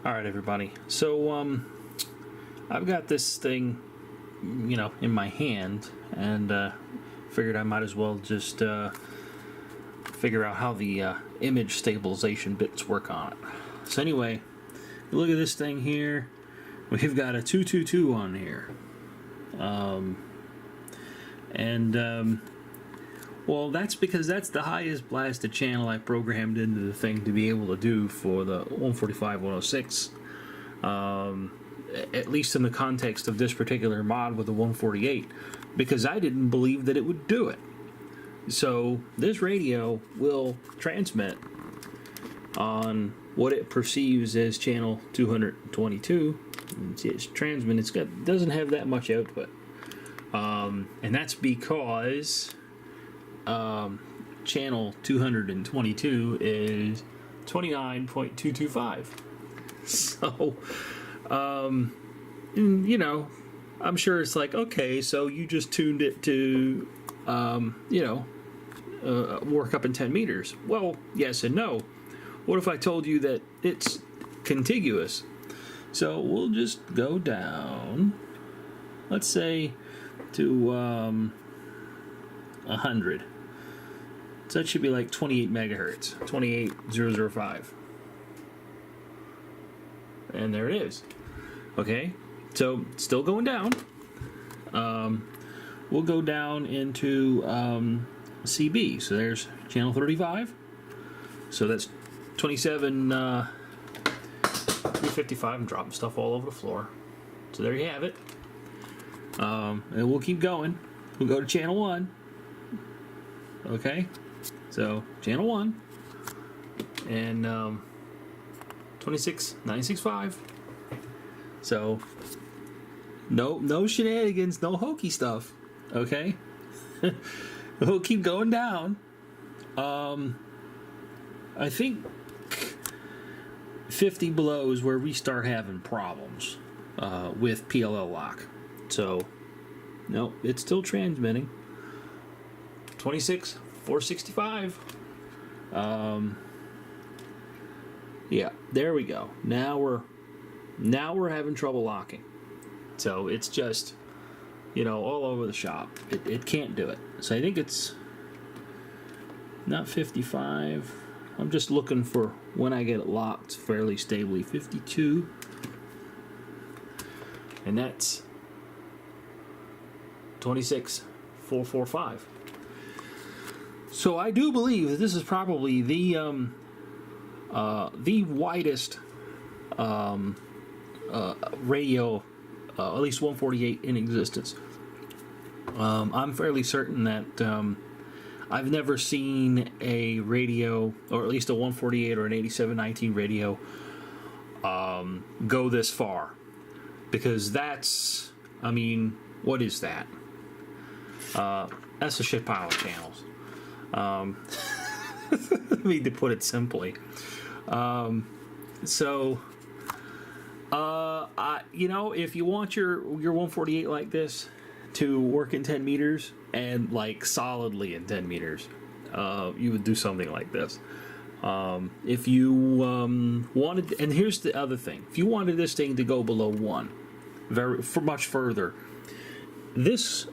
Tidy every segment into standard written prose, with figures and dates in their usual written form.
All right, everybody. So, I've got this thing, in my hand, and figured I might as well just figure out how the image stabilization bits work on it. So anyway, look at this thing here. We've got a 222 on here, well, that's because that's the highest blasted channel I programmed into the thing to be able to do for the 145-106. At least in the context of this particular mod with the 148, because I didn't believe that it would do it. So this radio will transmit on what it perceives as channel 222. It's transmit. Doesn't have that much output, and that's because channel 222 is 29.225. So, I'm sure it's like, okay, so you just tuned it to, work up in 10 meters. Well, yes and no. What if I told you that it's contiguous? So we'll just go down, let's say, to 100. So that should be like 28 megahertz, 28005. And there it is. Okay, so still going down. We'll go down into CB. So there's channel 35. So that's 355. I'm dropping stuff all over the floor. So there you have it. And we'll keep going. We'll go to channel 1. Okay, so channel 1 and 26.965. So no shenanigans, no hokey stuff. Okay, we'll keep going down. I think 50 below is where we start having problems with PLL lock. So no, it's still transmitting. 26.465. Yeah, there we go. Now we're having trouble locking. So it's just, all over the shop. It can't do it. So I think it's not 55. I'm just looking for when I get it locked fairly stably. 52. And that's 26.445. So I do believe that this is probably the widest radio, at least 148 in existence. I'm fairly certain that I've never seen a radio, or at least a 148 or an 8719 radio, go this far. Because that's, what is that? That's a shit pile of channels. I mean, to put it simply. If you want your 148 like this to work in 10 meters and like solidly in 10 meters, you would do something like this. If you wanted, and here's the other thing, if you wanted this thing to go below 1, much further, this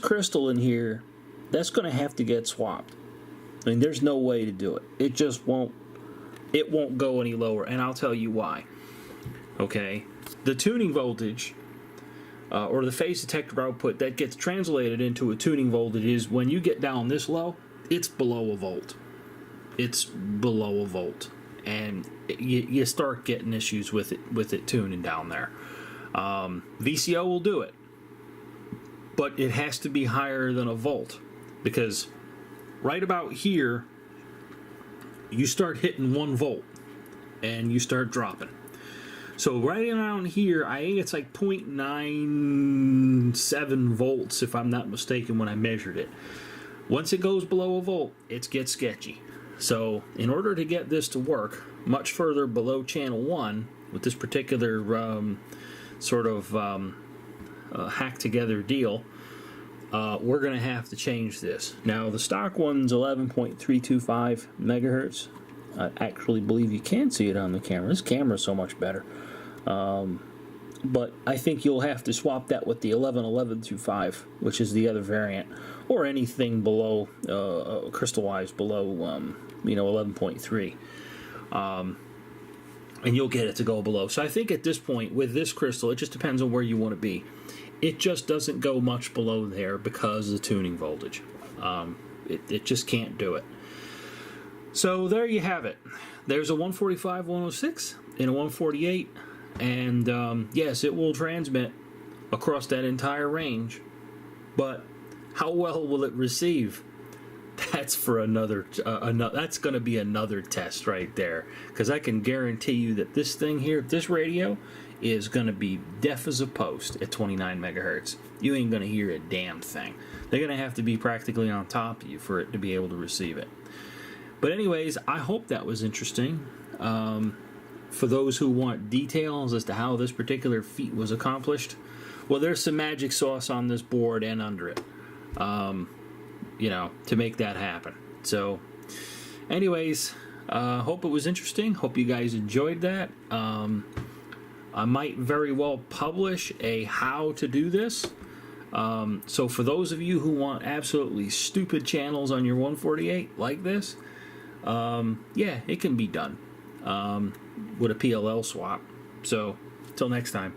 crystal in here, that's going to have to get swapped. There's no way to do it. It just won't. It won't go any lower, and I'll tell you why. Okay, the tuning voltage, or the phase detector output that gets translated into a tuning voltage is when you get down this low, it's below a volt. It's below a volt, and you start getting issues with it tuning down there. VCO will do it, but it has to be higher than a volt, because right about here you start hitting 1 volt and you start dropping. So right around here, I think it's like 0.97 volts if I'm not mistaken when I measured it. Once it goes below a volt, it gets sketchy. So in order to get this to work much further below channel 1 with this particular hack together deal, we're going to have to change this. Now the stock one's 11.325 megahertz. I actually believe you can see it on the camera. This camera is so much better. But I think you'll have to swap that with the 111125, which is the other variant, or anything below, crystal-wise below, 11.3. And you'll get it to go below. So I think at this point, with this crystal, it just depends on where you want to be. It just doesn't go much below there because of the tuning voltage. It just can't do it. So there you have it. There's a 145, 106, and a 148. And yes, it will transmit across that entire range. But how well will it receive? That's for another. That's going to be another test right there. Because I can guarantee you that this thing here, this radio, is going to be deaf as a post at 29 megahertz. You ain't going to hear a damn thing. They're going to have to be practically on top of you for it to be able to receive it. But anyways, I hope that was interesting. For those who want details as to how this particular feat was accomplished, well, there's some magic sauce on this board and under it, to make that happen. So, anyways, hope it was interesting. Hope you guys enjoyed that. I might very well publish a how to do this. So for those of you who want absolutely stupid channels on your 148 like this, yeah, it can be done with a PLL swap. So, till next time.